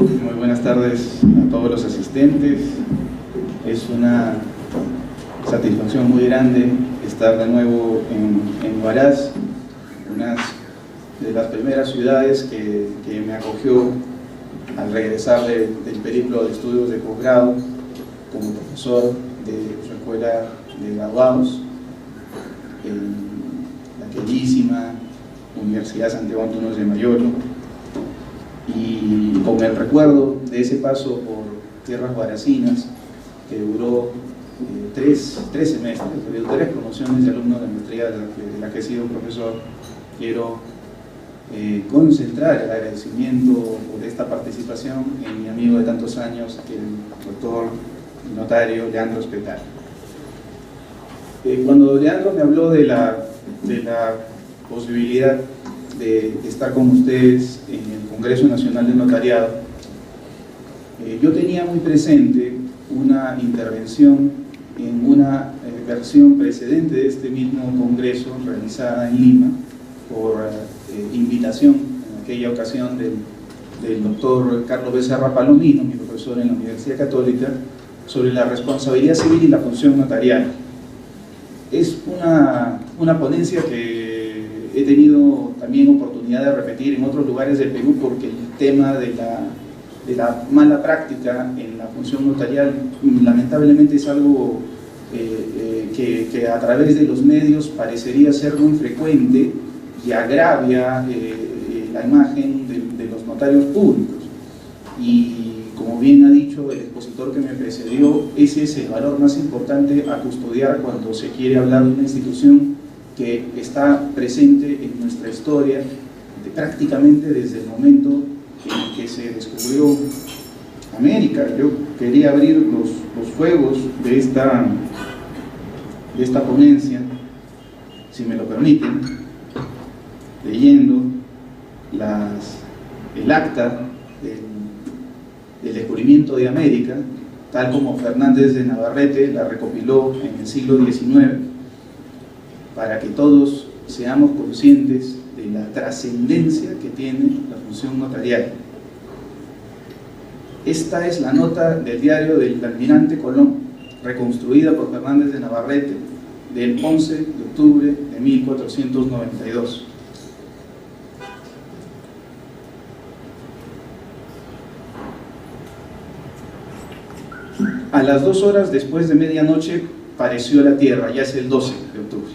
Muy buenas tardes a todos los asistentes. Es una satisfacción muy grande estar de nuevo en Huaraz, una de las primeras ciudades que me acogió al regresar del periplo de estudios de posgrado como profesor de su escuela de graduados en la queridísima Universidad Santiago Antunes de Mayolo, y con el recuerdo de ese paso por tierras huarazinas que duró tres semestres, de 3 promociones de alumnos de maestría de la que he sido profesor. Quiero concentrar el agradecimiento por esta participación en mi amigo de tantos años, el doctor y notario Leandro Espetal. Cuando Leandro me habló de la posibilidad de estar con ustedes en el Congreso Nacional de Notariado, yo tenía muy presente una intervención en una versión precedente de este mismo congreso realizada en Lima por invitación en aquella ocasión del doctor Carlos Becerra Palomino, mi profesor en la Universidad Católica, sobre la responsabilidad civil y la función notarial. Es una ponencia que he tenido también oportunidad de repetir en otros lugares del Perú, porque el tema de la mala práctica en la función notarial lamentablemente es algo que a través de los medios parecería ser muy frecuente y agravia la imagen de los notarios públicos. Y como bien ha dicho el expositor que me precedió, ese es el valor más importante a custodiar cuando se quiere hablar de una institución que está presente en nuestra historia prácticamente desde el momento en que se descubrió América. Yo quería abrir los fuegos de esta ponencia, si me lo permiten, leyendo el acta del descubrimiento de América, tal como Fernández de Navarrete la recopiló en el siglo XIX, para que todos seamos conscientes de la trascendencia que tiene la función notarial. Esta es la nota del diario del almirante Colón, reconstruida por Fernández de Navarrete, del 11 de octubre de 1492. A las 2 horas después de medianoche pareció la tierra, ya es el 12 de octubre,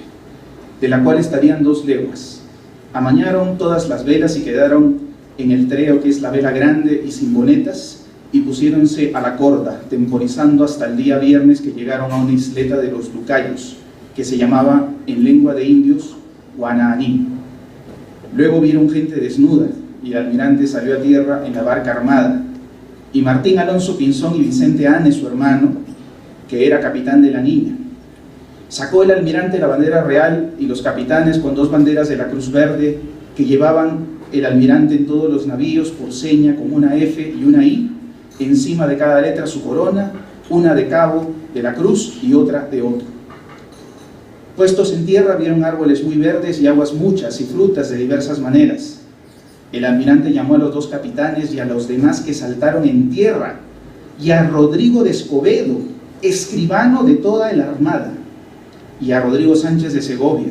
de la cual estarían 2 leguas. Amañaron todas las velas y quedaron en el treo, que es la vela grande y sin bonetas, y pusiéronse a la corda, temporizando hasta el día viernes, que llegaron a una isleta de los Lucayos, que se llamaba en lengua de indios Guananí. Luego vieron gente desnuda, y el almirante salió a tierra en la barca armada, y Martín Alonso Pinzón y Vicente Ane, su hermano, que era capitán de la Niña. Sacó el almirante la bandera real y los capitanes con 2 banderas de la Cruz Verde que llevaban el almirante en todos los navíos por seña, con una F y una I, encima de cada letra su corona, una de cabo de la cruz y otra de otro. Puestos en tierra vieron árboles muy verdes y aguas muchas y frutas de diversas maneras. El almirante llamó a los 2 capitanes y a los demás que saltaron en tierra, y a Rodrigo de Escobedo, escribano de toda la armada, y a Rodrigo Sánchez de Segovia,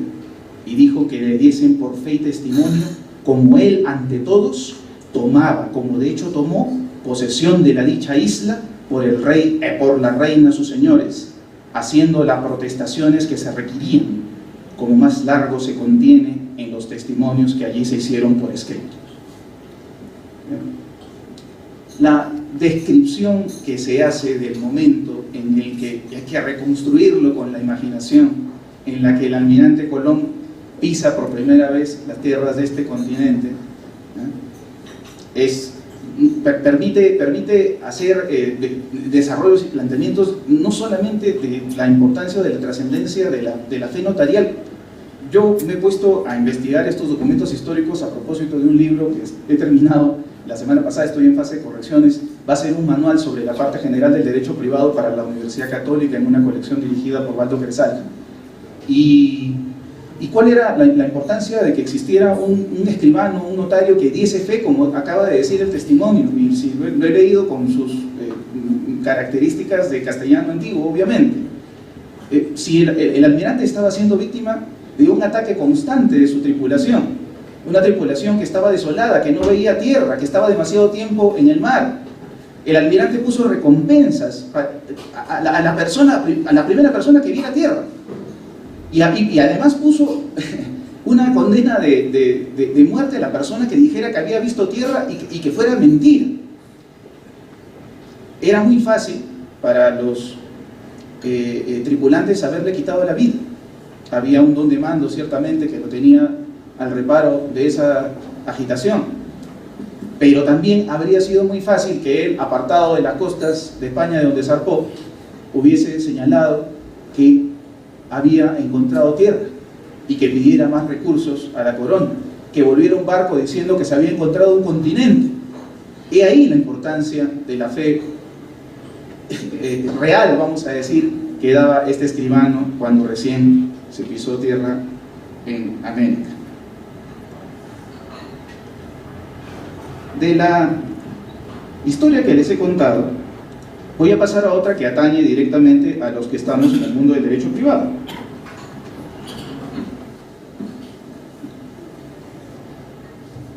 y dijo que le diesen por fe y testimonio como él ante todos tomaba, como de hecho tomó, posesión de la dicha isla por el rey, por la reina sus señores, haciendo las protestaciones que se requerían, como más largo se contiene en los testimonios que allí se hicieron por escrito. La descripción que se hace del momento en el que hay que reconstruirlo con la imaginación, en la que el almirante Colón pisa por primera vez las tierras de este continente, permite hacer desarrollos y planteamientos no solamente de la importancia de la trascendencia de la fe notarial. Yo me he puesto a investigar estos documentos históricos a propósito de un libro que he terminado la semana pasada, estoy en fase de correcciones. Va a ser un manual sobre la parte general del derecho privado para la Universidad Católica, en una colección dirigida por Waldo Quetzal. Y ¿Y cuál era la importancia de que existiera un escribano, un notario que diese fe, como acaba de decir el testimonio? Y si lo he leído con sus características de castellano antiguo, obviamente. Si el almirante estaba siendo víctima de un ataque constante de su tripulación, una tripulación que estaba desolada, que no veía tierra, que estaba demasiado tiempo en el mar, el almirante puso recompensas a la primera persona que viera tierra. Y además puso una condena de muerte a la persona que dijera que había visto tierra y que fuera mentira. Era muy fácil para los tripulantes haberle quitado la vida. Había un don de mando, ciertamente, que lo tenía al reparo de esa agitación. Pero también habría sido muy fácil que él, apartado de las costas de España, de donde zarpó, hubiese señalado que había encontrado tierra y que pidiera más recursos a la corona, que volviera un barco diciendo que se había encontrado un continente. Y ahí la importancia de la fe real, vamos a decir, que daba este escribano cuando recién se pisó tierra en América. De la historia que les he contado, voy a pasar a otra que atañe directamente a los que estamos en el mundo del derecho privado.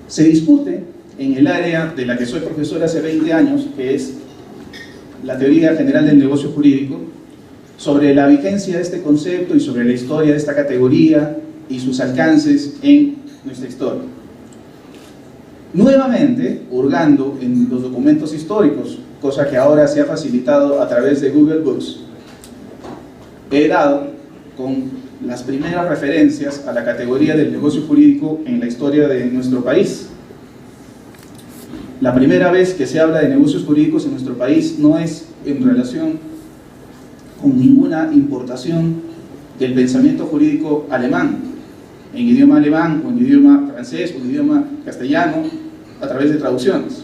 Se discute en el área de la que soy profesor hace 20 años, que es la teoría general del negocio jurídico, sobre la vigencia de este concepto y sobre la historia de esta categoría y sus alcances en nuestra historia. Nuevamente, hurgando en los documentos históricos, cosa que ahora se ha facilitado a través de Google Books, he dado con las primeras referencias a la categoría del negocio jurídico en la historia de nuestro país. La primera vez que se habla de negocios jurídicos en nuestro país no es en relación con ninguna importación del pensamiento jurídico alemán, en idioma alemán o en idioma francés o en idioma castellano, a través de traducciones.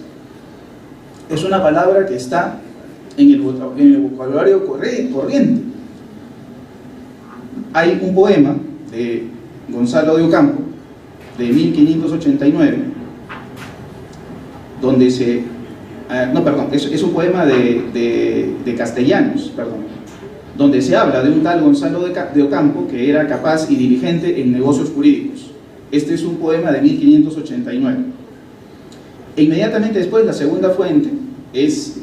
Es una palabra que está en el vocabulario corriente. Hay un poema de Gonzalo de Ocampo, de 1589, donde se... es un poema de Castellanos, donde se habla de un tal Gonzalo de Ocampo que era capaz y diligente en negocios jurídicos. Este es un poema de 1589. E inmediatamente después, la segunda fuente es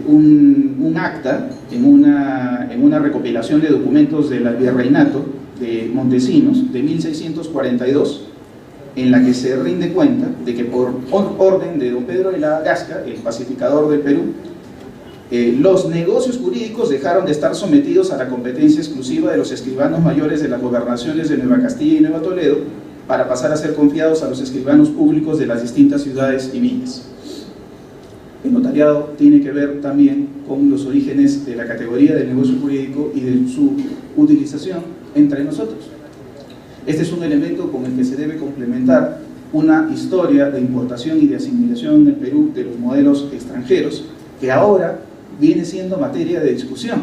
un acta en una recopilación de documentos del virreinato de Montesinos de 1642, en la que se rinde cuenta de que por orden de don Pedro de la Gasca, el pacificador del Perú, los negocios jurídicos dejaron de estar sometidos a la competencia exclusiva de los escribanos mayores de las gobernaciones de Nueva Castilla y Nueva Toledo, para pasar a ser confiados a los escribanos públicos de las distintas ciudades y villas. El notariado tiene que ver también con los orígenes de la categoría del negocio jurídico y de su utilización entre nosotros. Este es un elemento con el que se debe complementar una historia de importación y de asimilación en el Perú de los modelos extranjeros, que ahora viene siendo materia de discusión.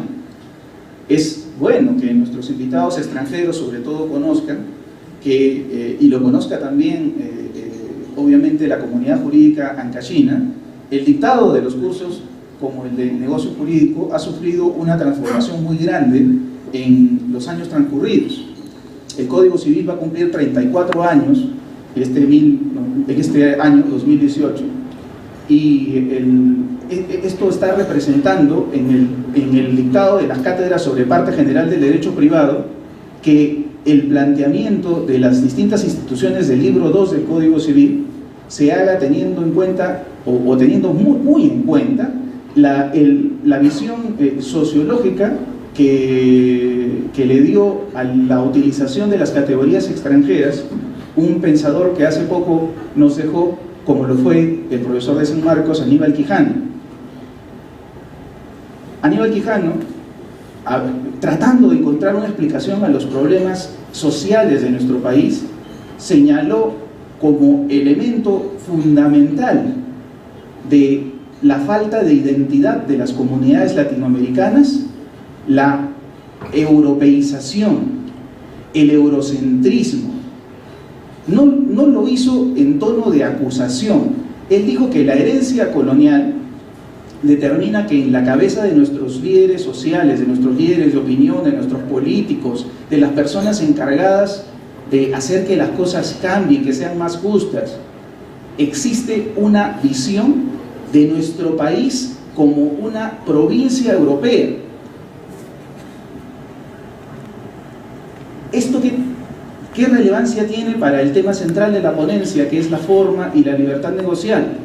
Es bueno que nuestros invitados extranjeros sobre todo conozcan y lo conozca también obviamente la comunidad jurídica ancashina. El dictado de los cursos como el de negocio jurídico ha sufrido una transformación muy grande en los años transcurridos. El Código Civil va a cumplir 34 años en este año 2018, y esto está representando en el dictado de las cátedras sobre parte general del derecho privado que el planteamiento de las distintas instituciones del libro 2 del Código Civil se haga teniendo en cuenta o teniendo muy en cuenta la visión sociológica que le dio a la utilización de las categorías extranjeras un pensador que hace poco nos dejó, como lo fue el profesor de San Marcos, Aníbal Quijano. Aníbal Quijano, tratando de encontrar una explicación a los problemas sociales de nuestro país, señaló como elemento fundamental de la falta de identidad de las comunidades latinoamericanas la europeización el eurocentrismo. No lo hizo en tono de acusación. Él dijo que la herencia colonial determina que en la cabeza de nuestros líderes sociales, de nuestros líderes de opinión, de nuestros políticos, de las personas encargadas de hacer que las cosas cambien, que sean más justas, existe una visión de nuestro país como una provincia europea. ¿Esto qué relevancia tiene para el tema central de la ponencia, que es la forma y la libertad negocial?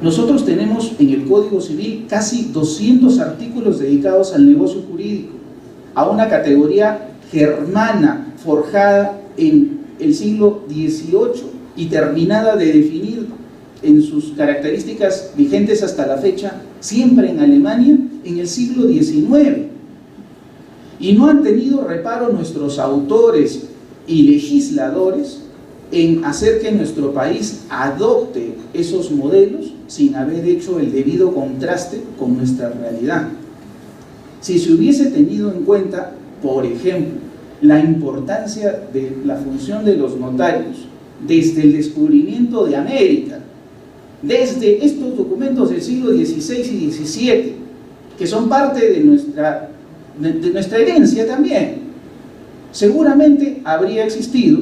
Nosotros tenemos en el Código Civil casi 200 artículos dedicados al negocio jurídico, a una categoría germana, forjada en el siglo XVIII y terminada de definir en sus características vigentes hasta la fecha, siempre en Alemania, en el siglo XIX. Y no han tenido reparo nuestros autores y legisladores en hacer que nuestro país adopte esos modelos sin haber hecho el debido contraste con nuestra realidad. Si se hubiese tenido en cuenta, por ejemplo, la importancia de la función de los notarios desde el descubrimiento de América, desde estos documentos del siglo XVI y XVII, que son parte de nuestra herencia también, seguramente habría existido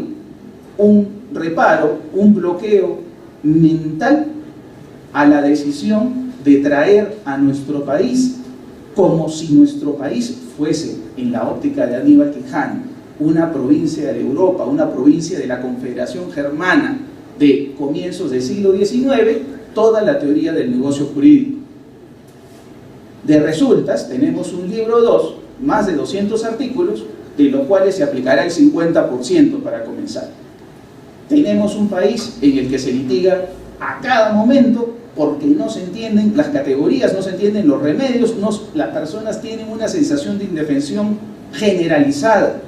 un reparo, un bloqueo mental a la decisión de traer a nuestro país como si nuestro país fuese, en la óptica de Aníbal Quijano, una provincia de Europa, una provincia de la Confederación Germana de comienzos del siglo XIX, toda la teoría del negocio jurídico. De resultas, tenemos un libro 2, más de 200 artículos, de los cuales se aplicará el 50% para comenzar. Tenemos un país en el que se litiga a cada momento porque no se entienden las categorías, no se entienden los remedios, las personas tienen una sensación de indefensión generalizada.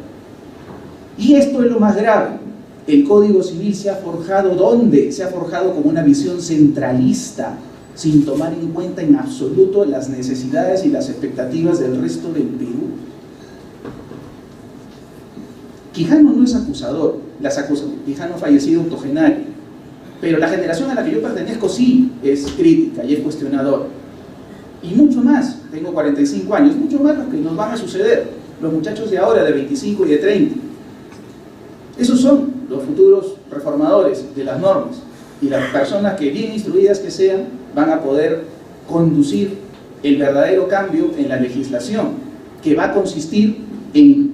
Y esto es lo más grave. El Código Civil se ha forjado, ¿dónde? Se ha forjado como una visión centralista, sin tomar en cuenta en absoluto las necesidades y las expectativas del resto del Perú. Quijano no es acusador, Quijano fallecido octogenario, pero la generación a la que yo pertenezco sí es crítica y es cuestionador. Y mucho más, tengo 45 años, mucho más lo que nos van a suceder, los muchachos de ahora, de 25 y de 30. Esos son los futuros reformadores de las normas, y las personas que, bien instruidas que sean, van a poder conducir el verdadero cambio en la legislación, que va a consistir en,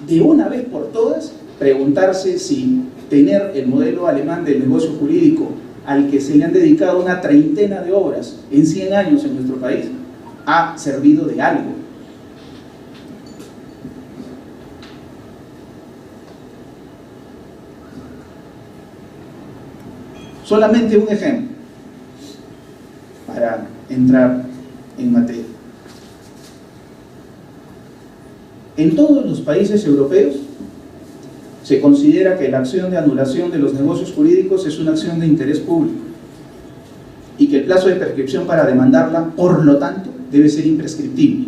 de una vez por todas, preguntarse si tener el modelo alemán del negocio jurídico, al que se le han dedicado una treintena de obras en 100 años en nuestro país, ha servido de algo. Solamente un ejemplo para entrar en materia. En todos los países europeos se considera que la acción de anulación de los negocios jurídicos es una acción de interés público y que el plazo de prescripción para demandarla, por lo tanto, debe ser imprescriptible.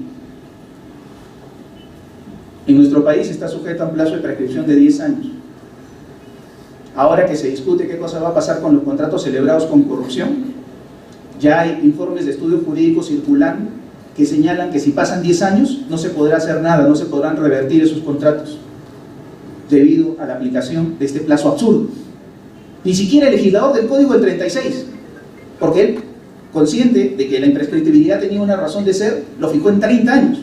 En nuestro país está sujeta a un plazo de prescripción de 10 años. Ahora que se discute qué cosa va a pasar con los contratos celebrados con corrupción, ya hay informes de estudio jurídico circulando que señalan que si pasan 10 años no se podrá hacer nada, no se podrán revertir esos contratos debido a la aplicación de este plazo absurdo. Ni siquiera el legislador del Código del 36, porque él, consciente de que la imprescriptibilidad tenía una razón de ser, lo fijó en 30 años.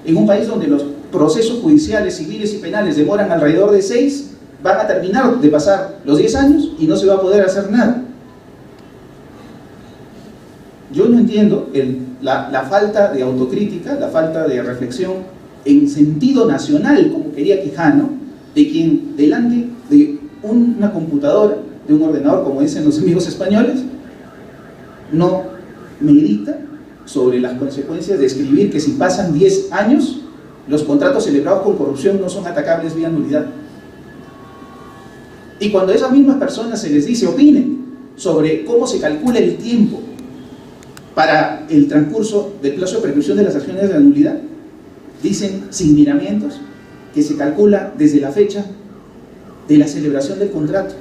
En un país donde los procesos judiciales, civiles y penales demoran alrededor de 6, van a terminar de pasar los 10 años y no se va a poder hacer nada. Yo no entiendo la falta de autocrítica, la falta de reflexión en sentido nacional, como quería Quijano, de quien delante de una computadora, de un ordenador, como dicen los amigos españoles, no medita sobre las consecuencias de escribir que si pasan 10 años, los contratos celebrados con corrupción no son atacables vía nulidad. Y cuando a esas mismas personas se les dice opinen sobre cómo se calcula el tiempo para el transcurso del plazo de prescripción de las acciones de la nulidad, dicen sin miramientos que se calcula desde la fecha de la celebración del contrato,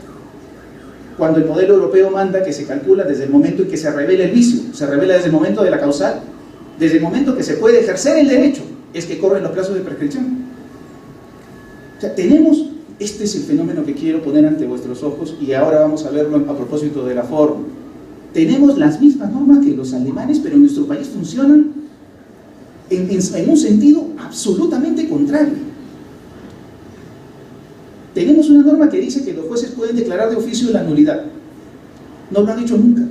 cuando el modelo europeo manda que se calcula desde el momento en que se revela el vicio, se revela desde el momento de la causal, desde el momento que se puede ejercer el derecho, es que corren los plazos de prescripción. O sea, tenemos, este es el fenómeno que quiero poner ante vuestros ojos, y ahora vamos a verlo a propósito de la forma. Tenemos las mismas normas que los alemanes, pero en nuestro país funcionan en un sentido absolutamente contrario. Tenemos una norma que dice que los jueces pueden declarar de oficio la nulidad. No lo han hecho nunca.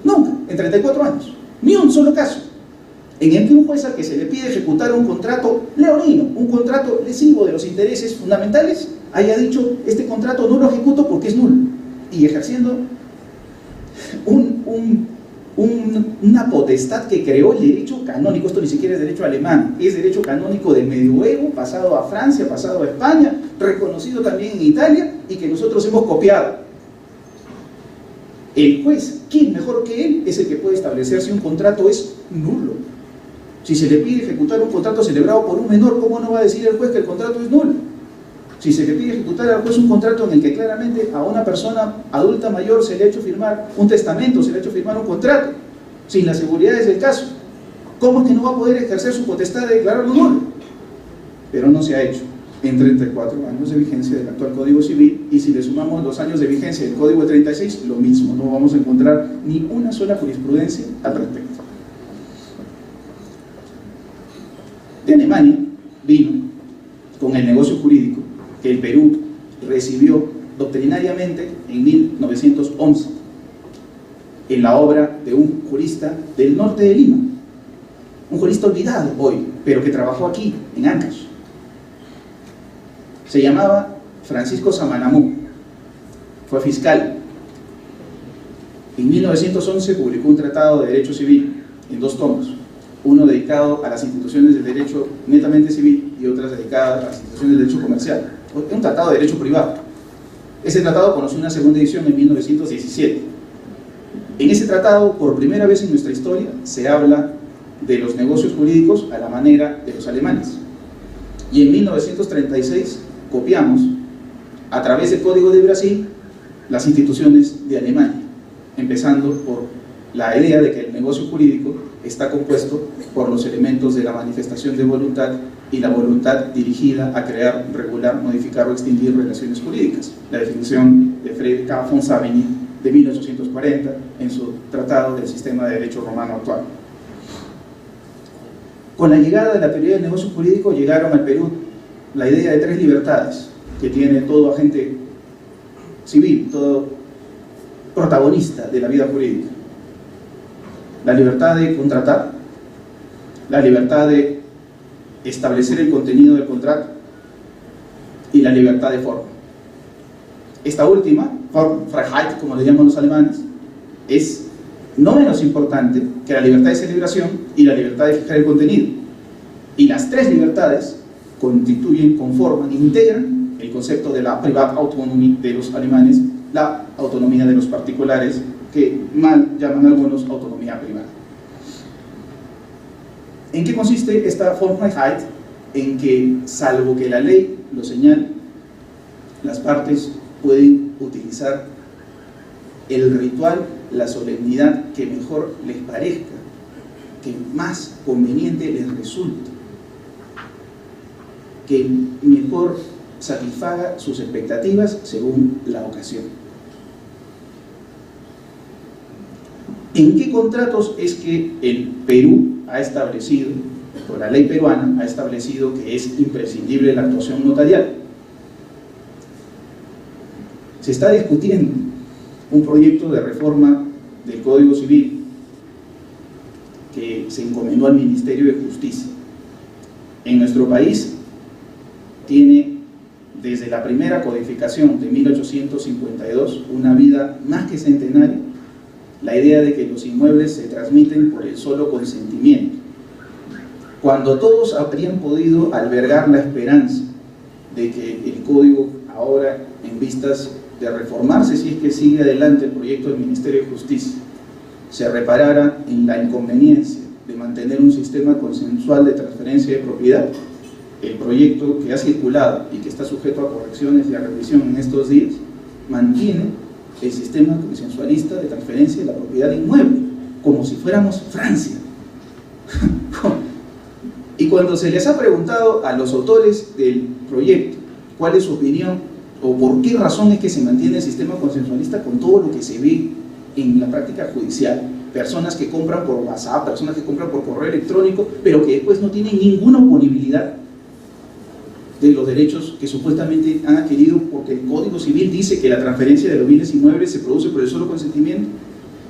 Nunca, en 34 años. Ni un solo caso en el que un juez al que se le pide ejecutar un contrato leonino, un contrato lesivo de los intereses fundamentales, haya dicho: este contrato no lo ejecuto porque es nulo, y ejerciendo una potestad que creó el derecho canónico. Esto ni siquiera es derecho alemán, es derecho canónico del medioevo, pasado a Francia, pasado a España, reconocido también en Italia, y que nosotros hemos copiado. El juez, ¿quién mejor que él? Es el que puede establecer si un contrato es nulo. Si se le pide ejecutar un contrato celebrado por un menor, ¿cómo no va a decir el juez que el contrato es nulo? Si se le pide ejecutar al juez un contrato en el que claramente a una persona adulta mayor se le ha hecho firmar un testamento, se le ha hecho firmar un contrato, sin las seguridades del caso, ¿cómo es que no va a poder ejercer su potestad de declararlo nulo? Pero no se ha hecho en 34 años de vigencia del actual Código Civil, y si le sumamos los años de vigencia del Código de 36, lo mismo, no vamos a encontrar ni una sola jurisprudencia al respecto. De Alemania vino con el negocio jurídico que el Perú recibió doctrinariamente en 1911 en la obra de un jurista del norte de Lima, un jurista olvidado hoy, pero que trabajó aquí, en Ancash. Se llamaba Francisco Samanamú, fue fiscal. En 1911 publicó un tratado de derecho civil en 2 tomos, uno dedicado a las instituciones del derecho netamente civil y otras dedicadas a las instituciones del derecho comercial, un tratado de derecho privado. Ese tratado conoció una segunda edición en 1917. En ese tratado, por primera vez en nuestra historia, se habla de los negocios jurídicos a la manera de los alemanes. Y en 1936 copiamos, a través del Código de Brasil, las instituciones de Alemania, empezando por la idea de que el negocio jurídico está compuesto por los elementos de la manifestación de voluntad y la voluntad dirigida a crear, regular, modificar o extinguir relaciones jurídicas. La definición de Frederick K. von Savigny de 1840 en su Tratado del Sistema de Derecho Romano actual. Con la llegada de la teoría del negocio jurídico llegaron al Perú la idea de 3 libertades que tiene todo agente civil, todo protagonista de la vida jurídica: la libertad de contratar, la libertad de establecer el contenido del contrato y la libertad de forma. Esta última, Freiheit, como le llaman los alemanes, es no menos importante que la libertad de celebración y la libertad de fijar el contenido. Y las 3 libertades constituyen, conforman, integran el concepto de la Privatautonomie de los alemanes, la autonomía de los particulares, que mal llaman algunos autonomía privada. ¿En qué consiste esta Freiheit? En que, salvo que la ley lo señale, las partes pueden utilizar el ritual, la solemnidad que mejor les parezca, que más conveniente les resulte, que mejor satisfaga sus expectativas según la ocasión. ¿En qué contratos es que el Perú ha establecido, o la ley peruana ha establecido, que es imprescindible la actuación notarial? Se está discutiendo un proyecto de reforma del Código Civil que se encomendó al Ministerio de Justicia. En nuestro país tiene, desde la primera codificación de 1852, una vida más que centenaria, la idea de que los inmuebles se transmiten por el solo consentimiento. Cuando todos habrían podido albergar la esperanza de que el Código ahora, en vistas de reformarse, si es que sigue adelante el proyecto del Ministerio de Justicia, se reparara en la inconveniencia de mantener un sistema consensual de transferencia de propiedad, el proyecto que ha circulado y que está sujeto a correcciones y a revisión en estos días, mantiene el sistema consensualista de transferencia de la propiedad inmueble, como si fuéramos Francia. Y cuando se les ha preguntado a los autores del proyecto cuál es su opinión o por qué razón es que se mantiene el sistema consensualista con todo lo que se ve en la práctica judicial, personas que compran por WhatsApp, personas que compran por correo electrónico, pero que después no tienen ninguna oponibilidad de los derechos que supuestamente han adquirido, porque el Código Civil dice que la transferencia de los bienes inmuebles se produce por el solo consentimiento.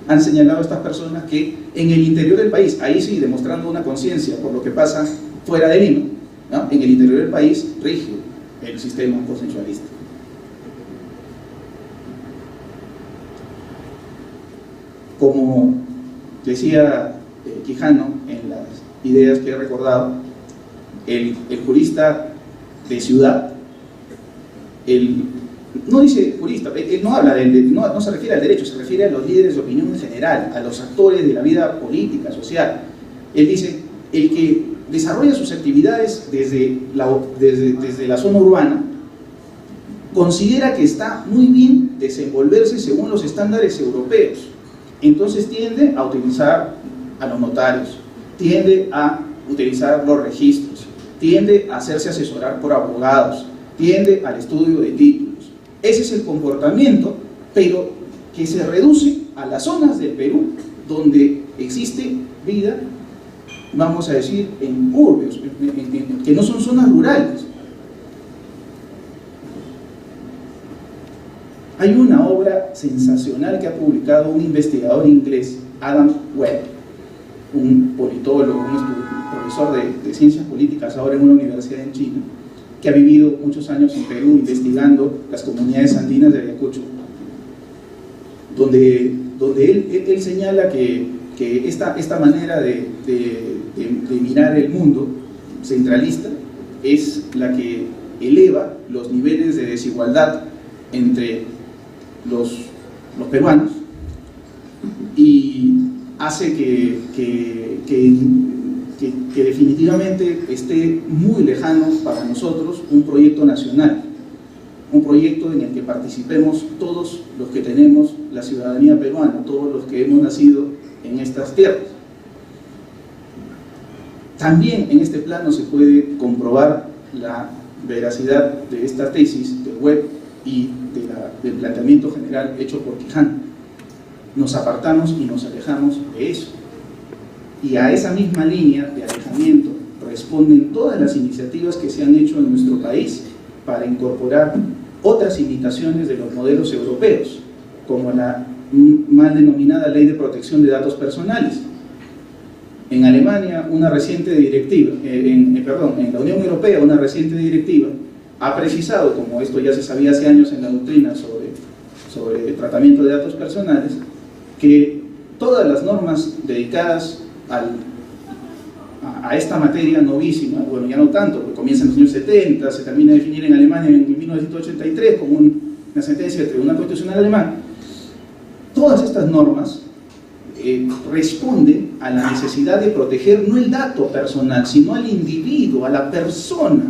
Han señalado a estas personas que en el interior del país, ahí sí demostrando una conciencia por lo que pasa fuera de Lima, ¿no? En el interior del país rige el sistema consensualista. Como decía Quijano en las ideas que he recordado, el jurista de ciudad, no dice jurista, él no habla no se refiere al derecho, se refiere a los líderes de opinión en general, a los actores de la vida política, social. Él dice, el que desarrolla sus actividades desde la zona urbana, considera que está muy bien desenvolverse según los estándares europeos, entonces tiende a utilizar a los notarios, tiende a utilizar los registros, tiende a hacerse asesorar por abogados, tiende al estudio de títulos. Ese es el comportamiento, pero que se reduce a las zonas del Perú donde existe vida, vamos a decir, en urbios, que no son zonas rurales. Hay una obra sensacional que ha publicado un investigador inglés, Adam Webb, un politólogo, un profesor de ciencias políticas ahora en una universidad en China, que ha vivido muchos años en Perú investigando las comunidades andinas de Ayacucho, donde él señala que esta manera de mirar el mundo centralista es la que eleva los niveles de desigualdad entre los peruanos y hace que definitivamente esté muy lejano para nosotros un proyecto nacional, un proyecto en el que participemos todos los que tenemos la ciudadanía peruana, todos los que hemos nacido en estas tierras. También en este plano se puede comprobar la veracidad de esta tesis de Webb y del planteamiento general hecho por Quijano. Nos apartamos y nos alejamos de eso. Y a esa misma línea de alejamiento responden todas las iniciativas que se han hecho en nuestro país para incorporar otras imitaciones de los modelos europeos, como la mal denominada Ley de Protección de Datos Personales. En Alemania, una reciente directiva, en la Unión Europea, una reciente directiva ha precisado, como esto ya se sabía hace años en la doctrina sobre el tratamiento de datos personales, que todas las normas dedicadas a esta materia novísima, bueno, ya no tanto, porque comienza en los años 70, se termina de definir en Alemania en 1983 como una sentencia del Tribunal Constitucional Alemán. Todas estas normas responden a la necesidad de proteger no el dato personal, sino al individuo, a la persona,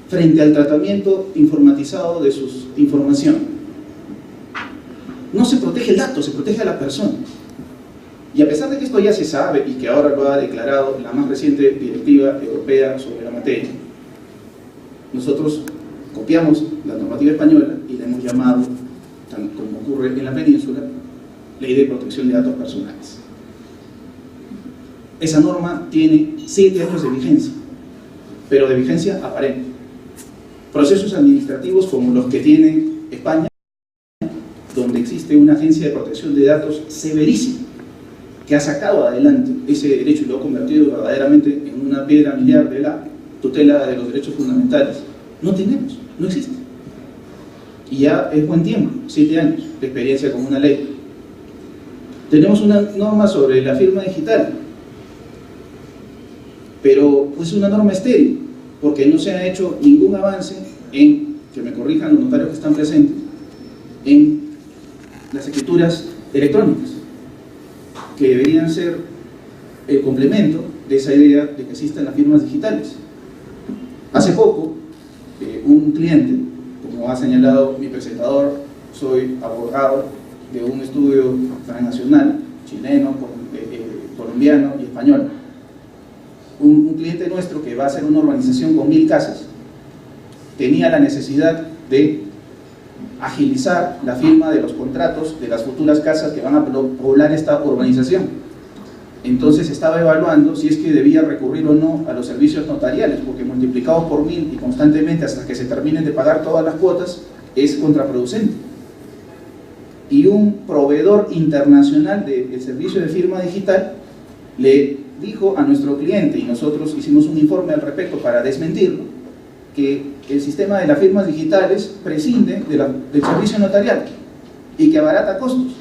frente al tratamiento informatizado de su información. No se protege el dato, se protege a la persona. Y a pesar de que esto ya se sabe y que ahora lo ha declarado la más reciente directiva europea sobre la materia, nosotros copiamos la normativa española y la hemos llamado, tal como ocurre en la península, Ley de Protección de Datos Personales. Esa norma tiene 7 años de vigencia, pero de vigencia aparente. Procesos administrativos como los que tiene España, donde existe una agencia de protección de datos severísima, que ha sacado adelante ese derecho y lo ha convertido verdaderamente en una piedra miliar de la tutela de los derechos fundamentales. No tenemos, no existe. Y ya es buen tiempo, 7 años de experiencia con una ley. Tenemos una norma sobre la firma digital, pero es una norma estéril, porque no se ha hecho ningún avance en, que me corrijan los notarios que están presentes, en las escrituras electrónicas, que deberían ser el complemento de esa idea de que existan las firmas digitales. Hace poco, un cliente, como ha señalado mi presentador, soy abogado de un estudio transnacional, chileno, colombiano y español. Un cliente nuestro que va a hacer una urbanización con 1000 casas, tenía la necesidad de agilizar la firma de los contratos de las futuras casas que van a poblar esta urbanización. Entonces estaba evaluando si es que debía recurrir o no a los servicios notariales, porque multiplicados por 1000 y constantemente hasta que se terminen de pagar todas las cuotas es contraproducente. Y un proveedor internacional del servicio de firma digital le dijo a nuestro cliente, y nosotros hicimos un informe al respecto para desmentirlo, que el sistema de las firmas digitales prescinde del servicio notarial y que abarata costos.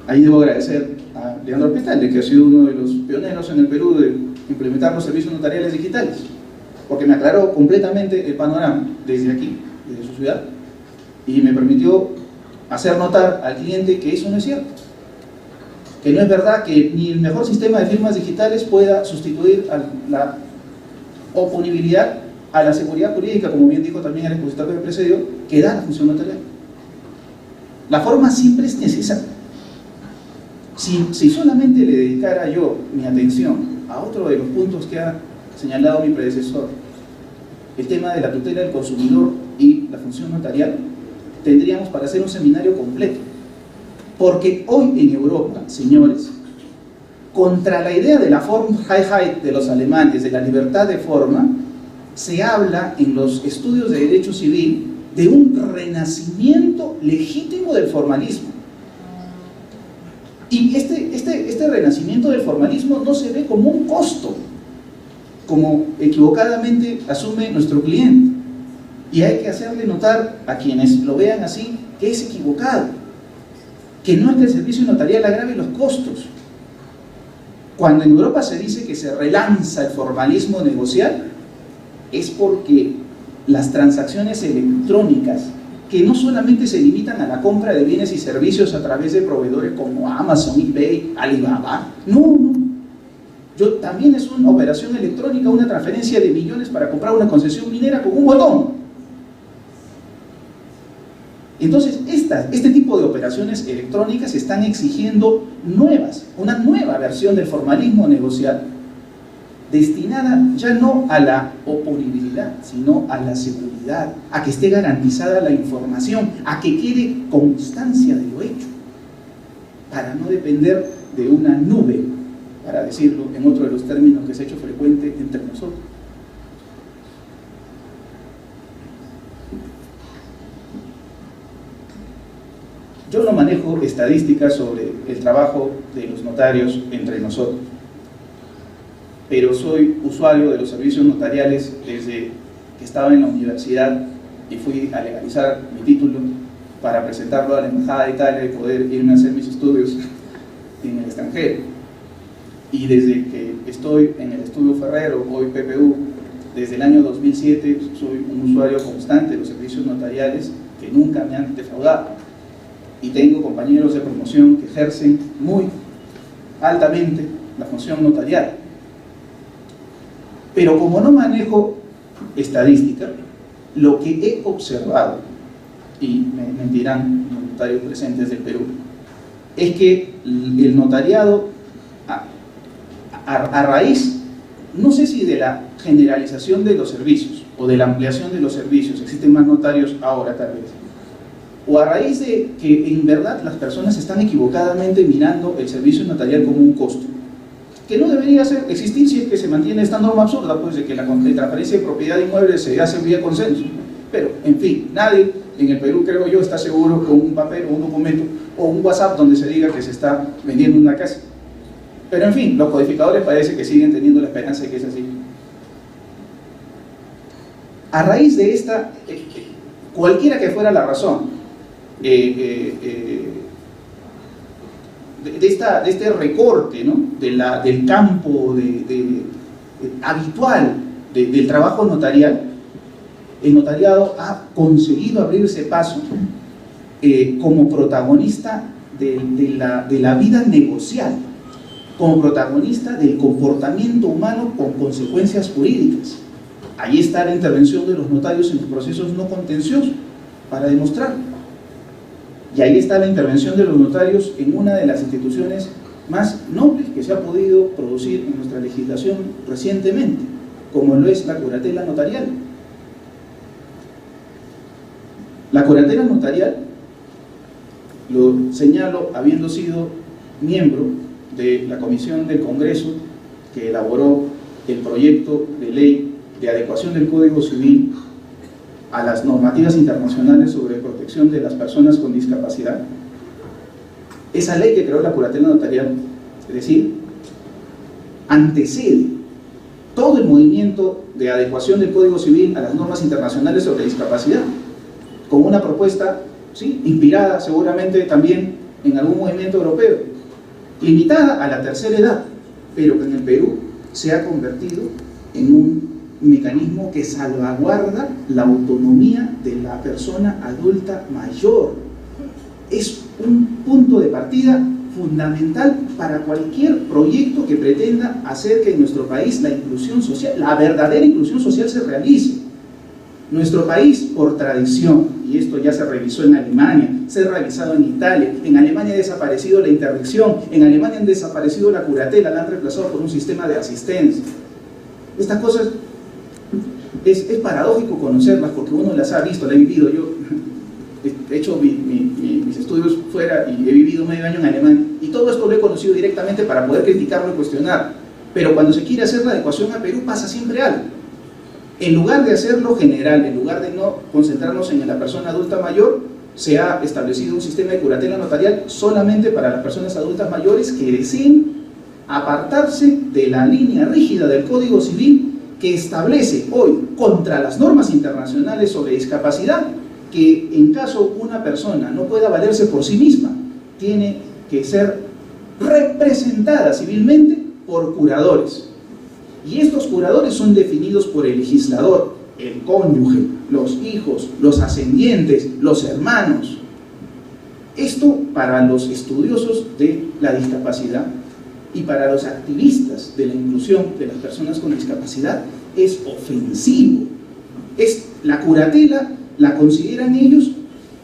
Ahí debo agradecer a Leandro Petale, que ha sido uno de los pioneros en el Perú de implementar los servicios notariales digitales, porque me aclaró completamente el panorama desde aquí, desde su ciudad, y me permitió hacer notar al cliente que eso no es cierto, que no es verdad que ni el mejor sistema de firmas digitales pueda sustituir a la oponibilidad, a la seguridad jurídica, como bien dijo también el expositor que me precedió, que da la función notarial. La forma siempre es necesaria. Si solamente le dedicara yo mi atención a otro de los puntos que ha señalado mi predecesor, el tema de la tutela del consumidor y la función notarial, tendríamos para hacer un seminario completo. Porque hoy en Europa, señores, contra la idea de la Formfreiheit de los alemanes, de la libertad de forma, se habla en los estudios de derecho civil de un renacimiento legítimo del formalismo. Y este renacimiento del formalismo no se ve como un costo, como equivocadamente asume nuestro cliente. Y hay que hacerle notar a quienes lo vean así que es equivocado, que no es que el servicio notarial agrave los costos. Cuando en Europa se dice que se relanza el formalismo negocial, es porque las transacciones electrónicas, que no solamente se limitan a la compra de bienes y servicios a través de proveedores como Amazon, eBay, Alibaba, no. También es una operación electrónica, una transferencia de millones para comprar una concesión minera con un botón. Entonces, este tipo de operaciones electrónicas están exigiendo una nueva versión del formalismo negocial, destinada ya no a la oponibilidad, sino a la seguridad, a que esté garantizada la información, a que quede constancia de lo hecho, para no depender de una nube, para decirlo en otro de los términos que se ha hecho frecuente entre nosotros. Yo no manejo estadísticas sobre el trabajo de los notarios entre nosotros, pero soy usuario de los servicios notariales desde que estaba en la universidad y fui a legalizar mi título para presentarlo a la Embajada de Italia y poder irme a hacer mis estudios en el extranjero. Y desde que estoy en el Estudio Ferrero, hoy PPU, desde el año 2007 soy un usuario constante de los servicios notariales que nunca me han defraudado. Y tengo compañeros de promoción que ejercen muy altamente la función notarial. Pero como no manejo estadística, lo que he observado, y me mentirán los notarios presentes del Perú, es que el notariado, a raíz, no sé si de la generalización de los servicios o de la ampliación de los servicios, existen más notarios ahora tal vez, o a raíz de que en verdad las personas están equivocadamente mirando el servicio notarial como un costo, que no debería existir si es que se mantiene esta norma absurda, pues de que la transferencia de propiedad de inmuebles se hace vía consenso. Pero, en fin, nadie en el Perú, creo yo, está seguro con un papel o un documento o un WhatsApp donde se diga que se está vendiendo una casa. Pero, en fin, los codificadores parece que siguen teniendo la esperanza de que es así. A raíz de esta, cualquiera que fuera la razón, de este recorte, ¿no?, del campo habitual del trabajo notarial, el notariado ha conseguido abrirse paso como protagonista de la vida negocial. como protagonista del comportamiento humano con consecuencias jurídicas. Ahí está la intervención de los notarios en los procesos no contenciosos para demostrar. Y ahí está la intervención de los notarios en una de las instituciones más nobles que se ha podido producir en nuestra legislación recientemente, como lo es la curatela notarial. La curatela notarial, lo señalo habiendo sido miembro de la Comisión del Congreso que elaboró el proyecto de ley de adecuación del Código Civil a las normativas internacionales sobre protección de las personas con discapacidad. Esa ley que creó la curatela notarial, es decir, antecede todo el movimiento de adecuación del Código Civil a las normas internacionales sobre discapacidad, con una propuesta, ¿sí?, inspirada seguramente también en algún movimiento europeo, limitada a la tercera edad, pero que en el Perú se ha convertido en un mecanismo que salvaguarda la autonomía de la persona adulta mayor. Es un punto de partida fundamental para cualquier proyecto que pretenda hacer que en nuestro país la inclusión social, la verdadera inclusión social, se realice. Nuestro país, por tradición, y esto ya se revisó en Alemania, se ha revisado en Italia, en Alemania ha desaparecido la interdicción, en Alemania han desaparecido la curatela, la han reemplazado por un sistema de asistencia. Estas cosas es paradójico conocerlas porque uno las ha visto, las he vivido. Yo he hecho mis estudios fuera y he vivido medio año en Alemania, y todo esto lo he conocido directamente para poder criticarlo y cuestionar. Pero cuando se quiere hacer la adecuación a Perú pasa siempre algo. En lugar de hacerlo general, en lugar de no concentrarnos en la persona adulta mayor, se ha establecido un sistema de curatela notarial solamente para las personas adultas mayores que deseen apartarse de la línea rígida del Código Civil que establece hoy, contra las normas internacionales sobre discapacidad, que en caso una persona no pueda valerse por sí misma, tiene que ser representada civilmente por curadores. Y estos curadores son definidos por el legislador, el cónyuge, los hijos, los ascendientes, los hermanos. Esto para los estudiosos de la discapacidad y para los activistas de la inclusión de las personas con discapacidad es ofensivo. La curatela la consideran ellos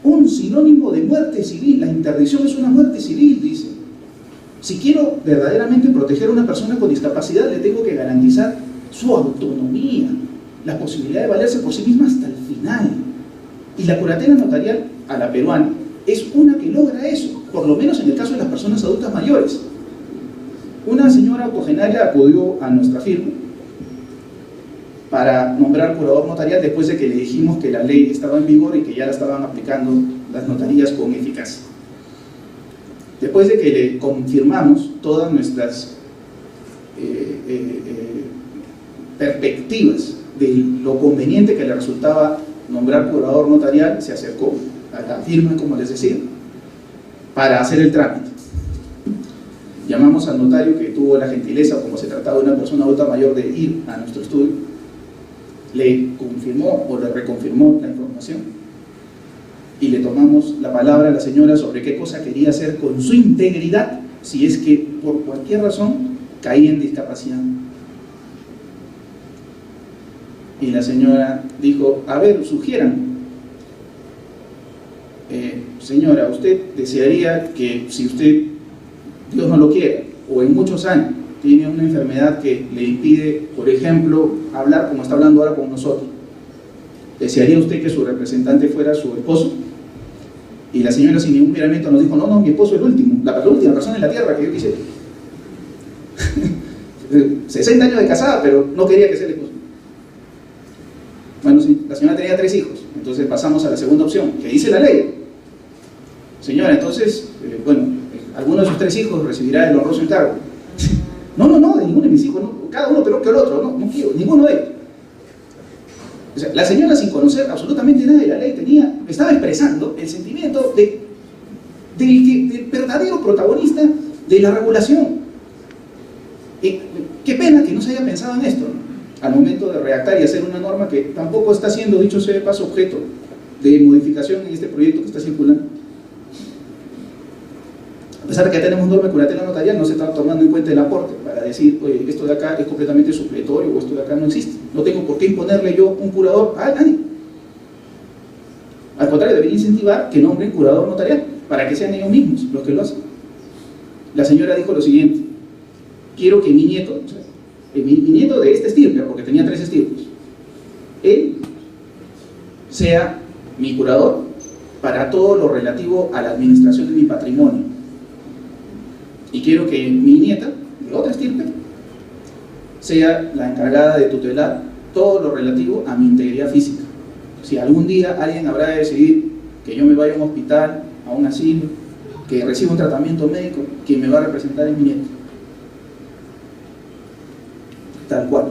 un sinónimo de muerte civil. La interdicción es una muerte civil, dicen. Si quiero verdaderamente proteger a una persona con discapacidad, le tengo que garantizar su autonomía, la posibilidad de valerse por sí misma hasta el final. Y la curatela notarial a la peruana es una que logra eso, por lo menos en el caso de las personas adultas mayores. Una señora octogenaria acudió a nuestra firma para nombrar curador notarial después de que le dijimos que la ley estaba en vigor y que ya la estaban aplicando las notarías con eficacia. Después de que le confirmamos todas nuestras perspectivas de lo conveniente que le resultaba nombrar curador notarial, se acercó a la firma, como les decía, para hacer el trámite. Llamamos al notario, que tuvo la gentileza, como se trataba de una persona adulta mayor, de ir a nuestro estudio. Le confirmó o le reconfirmó la información y le tomamos la palabra a la señora sobre qué cosa quería hacer con su integridad si es que por cualquier razón caía en discapacidad. Y la señora dijo: a ver, sugieran. Señora, usted desearía que, si usted, Dios no lo quiera, o en muchos años tiene una enfermedad que le impide, por ejemplo, hablar como está hablando ahora con nosotros, ¿desearía usted que su representante fuera su esposo? Y la señora, sin ningún miramiento, nos dijo: no, no, mi esposo es el último, la última persona en la tierra que yo quisiera. 60 años de casada, pero no quería que sea el esposo. Bueno, sí, la señora tenía 3 hijos, entonces pasamos a la segunda opción, que dice la ley. Señora, entonces, bueno, alguno de sus 3 hijos recibirá el honroso encargo. No, no, no, de ninguno de mis hijos, no, cada uno peor que el otro, no, no quiero, ninguno de ellos. O sea, la señora, sin conocer absolutamente nada de la ley, estaba expresando el sentimiento del verdadero protagonista de la regulación. Qué pena que no se haya pensado en esto, ¿no?, al momento de redactar y hacer una norma que tampoco está siendo, dicho sea de paso, objeto de modificación en este proyecto que está circulando. A pesar de que ya tenemos norma de curatela notarial, no se está tomando en cuenta el aporte para decir, oye, esto de acá es completamente supletorio o esto de acá no existe. No tengo por qué imponerle yo un curador a nadie. Al contrario, debería incentivar que nombren curador notarial, para que sean ellos mismos los que lo hacen. La señora dijo lo siguiente: quiero que mi nieto, o sea, mi nieto de este estirpe, porque tenía 3 estirpes, él sea mi curador para todo lo relativo a la administración de mi patrimonio. Y quiero que mi nieta, de otra estirpe, sea la encargada de tutelar todo lo relativo a mi integridad física. Si algún día alguien habrá de decidir que yo me vaya a un hospital, a un asilo, que reciba un tratamiento médico, quien me va a representar es mi nieto. Tal cual.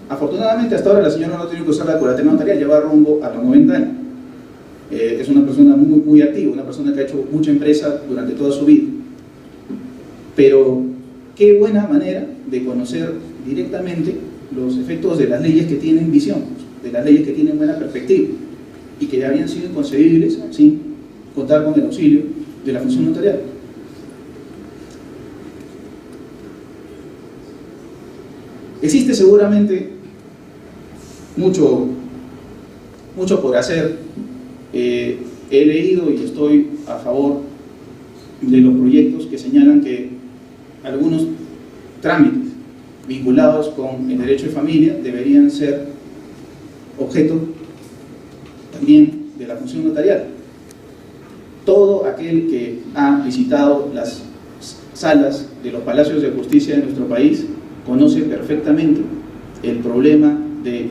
Afortunadamente hasta ahora la señora no ha tenido que usar la curatela notarial, ya va rumbo a los 90 años. Es una persona muy activa, una persona que ha hecho mucha empresa durante toda su vida. Pero qué buena manera de conocer directamente los efectos de las leyes que tienen visión, de las leyes que tienen buena perspectiva y que habían sido inconcebibles sin contar con el auxilio de la función notarial. Existe seguramente mucho por hacer. He leído y estoy a favor de los proyectos que señalan que algunos trámites vinculados con el derecho de familia deberían ser objeto también de la función notarial. Todo aquel que ha visitado las salas de los palacios de justicia de nuestro país conoce perfectamente el problema de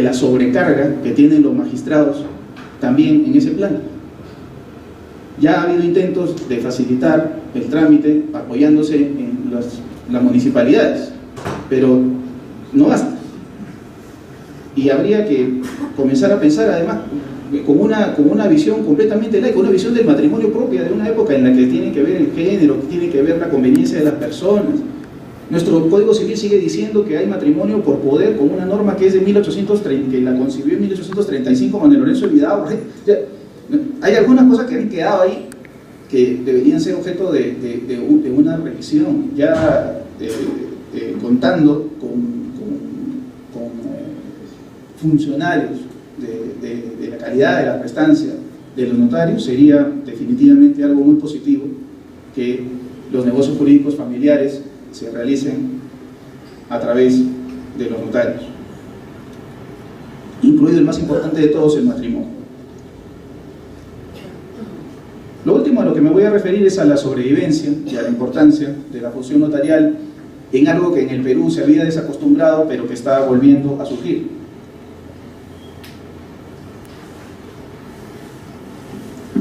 la sobrecarga que tienen los magistrados también en ese plano. Ya ha habido intentos de facilitar el trámite apoyándose en las municipalidades, pero no basta. Y habría que comenzar a pensar además con una visión completamente laica, una visión del matrimonio propia de una época en la que tiene que ver el género, que tiene que ver la conveniencia de las personas. Nuestro Código Civil sigue diciendo que hay matrimonio por poder con una norma que es de 1830, que la concibió en 1835 Manuel Lorenzo de Vidaurre. Hay algunas cosas que han quedado ahí que deberían ser objeto de una revisión, ya contando con funcionarios de la calidad de la prestancia de los notarios. Sería definitivamente algo muy positivo que los negocios jurídicos familiares se realicen a través de los notarios, incluido el más importante de todos, el matrimonio. Lo último a lo que me voy a referir es a la sobrevivencia y a la importancia de la función notarial en algo que en el Perú se había desacostumbrado pero que está volviendo a surgir.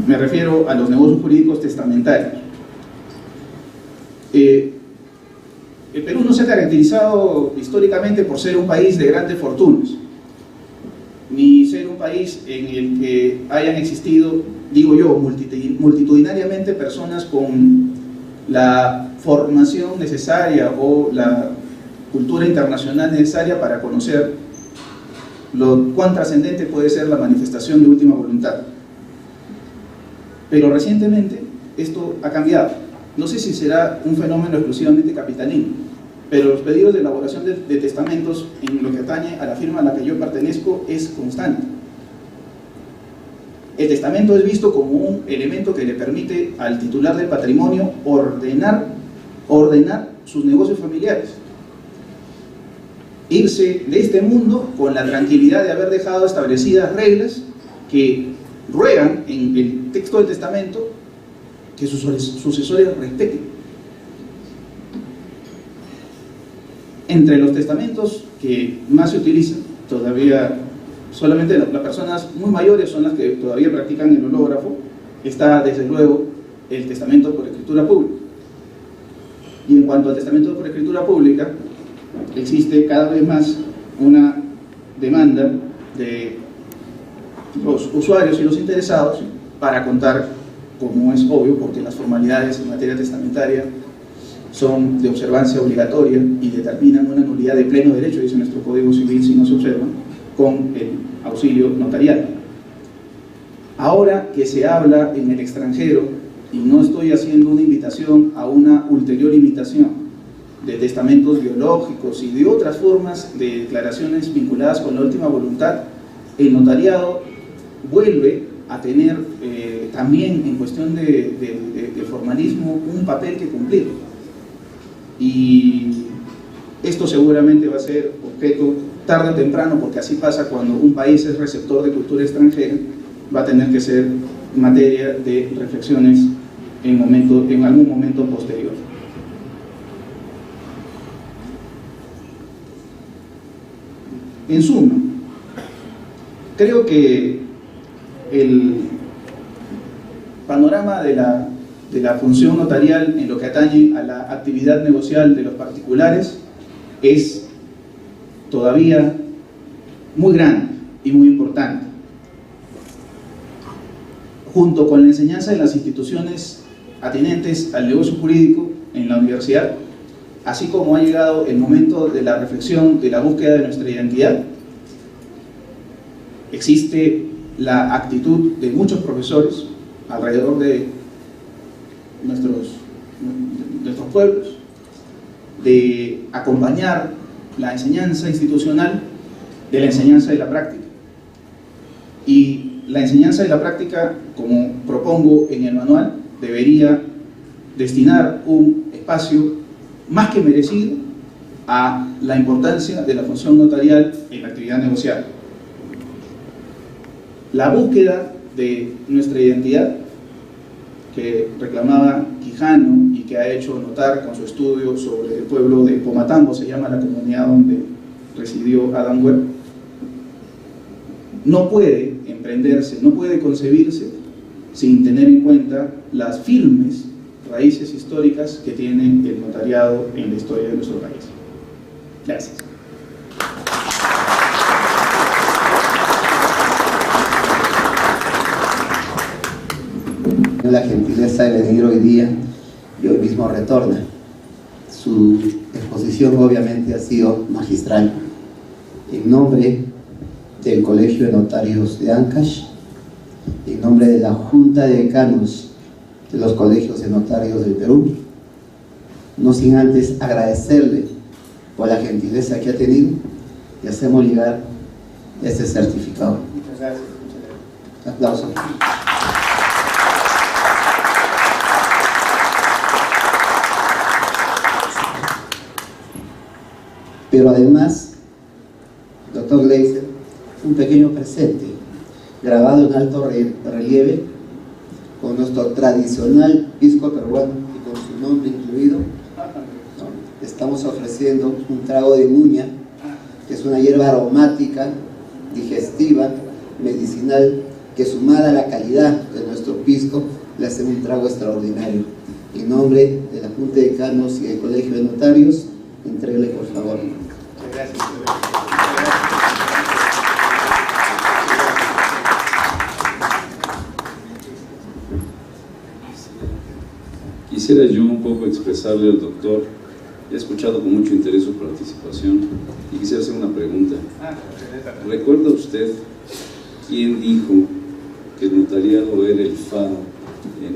Me refiero a los negocios jurídicos testamentarios. El Perú no se ha caracterizado históricamente por ser un país de grandes fortunas, ni ser un país en el que hayan existido, digo yo, multitudinariamente personas con la formación necesaria o la cultura internacional necesaria para conocer cuán trascendente puede ser la manifestación de última voluntad. Pero recientemente esto ha cambiado. No sé si será un fenómeno exclusivamente capitalino, pero los pedidos de elaboración de testamentos en lo que atañe a la firma a la que yo pertenezco es constante. El testamento es visto como un elemento que le permite al titular del patrimonio ordenar sus negocios familiares, irse de este mundo con la tranquilidad de haber dejado establecidas reglas que ruegan en el texto del testamento que sus sucesores respeten. Entre los testamentos que más se utilizan, todavía solamente las personas muy mayores son las que todavía practican el hológrafo, está desde luego el testamento por escritura pública. Y en cuanto al testamento por escritura pública, existe cada vez más una demanda de los usuarios y los interesados para contar, como es obvio, porque las formalidades en materia testamentaria son de observancia obligatoria y determinan una nulidad de pleno derecho, dice nuestro Código Civil, si no se observan, con el auxilio notarial. Ahora que se habla en el extranjero, y no estoy haciendo una invitación a una ulterior imitación de testamentos biológicos y de otras formas de declaraciones vinculadas con la última voluntad, el notariado vuelve a tener también en cuestión de formalismo un papel que cumplir. Y esto seguramente va a ser objeto tarde o temprano, porque así pasa cuando un país es receptor de cultura extranjera, va a tener que ser materia de reflexiones en algún momento posterior. En suma, creo que el panorama de la función notarial en lo que atañe a la actividad negocial de los particulares es todavía muy grande y muy importante. Junto con la enseñanza de las instituciones atinentes al negocio jurídico en la universidad, así como ha llegado el momento de la reflexión de la búsqueda de nuestra identidad, existe la actitud de muchos profesores alrededor de nuestros pueblos de acompañar la enseñanza institucional de la enseñanza de la práctica. Y la enseñanza de la práctica, como propongo en el manual, debería destinar un espacio más que merecido a la importancia de la función notarial en la actividad negocial. La búsqueda de nuestra identidad, que reclamaba Quijano y que ha hecho notar con su estudio sobre el pueblo de Pomatambo, se llama la comunidad donde residió Adam Webb, no puede emprenderse, no puede concebirse sin tener en cuenta las firmes raíces históricas que tiene el notariado en la historia de nuestro país. Gracias. La gentileza de venir hoy día y hoy mismo retorna. Su exposición obviamente ha sido magistral. En nombre del Colegio de Notarios de Ancash, en nombre de la Junta de Decanos de los Colegios de Notarios del Perú, no sin antes agradecerle por la gentileza que ha tenido y hacemos llegar este certificado. Muchas gracias. Aplausos. Pero además, doctor Gleiser, un pequeño presente grabado en alto relieve con nuestro tradicional pisco peruano y con su nombre incluido. Estamos ofreciendo un trago de muña, que es una hierba aromática, digestiva, medicinal, que sumada a la calidad de nuestro pisco le hace un trago extraordinario. En nombre de la Junta de Decanos y del Colegio de Notarios, entréguele por favor. Gracias. Quisiera yo un poco expresarle al doctor, he escuchado con mucho interés su participación y quisiera hacer una pregunta. ¿Recuerda usted quién dijo que el notariado era el faro en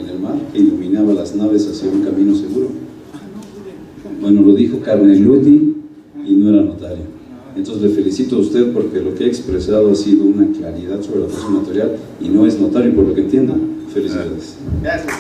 el mar que iluminaba las naves hacia un camino seguro? Bueno, lo dijo Carneluti y no era notario. Entonces le felicito a usted porque lo que ha expresado ha sido una claridad sobre la función notarial y no es notario por lo que entiendo. Felicidades. Gracias.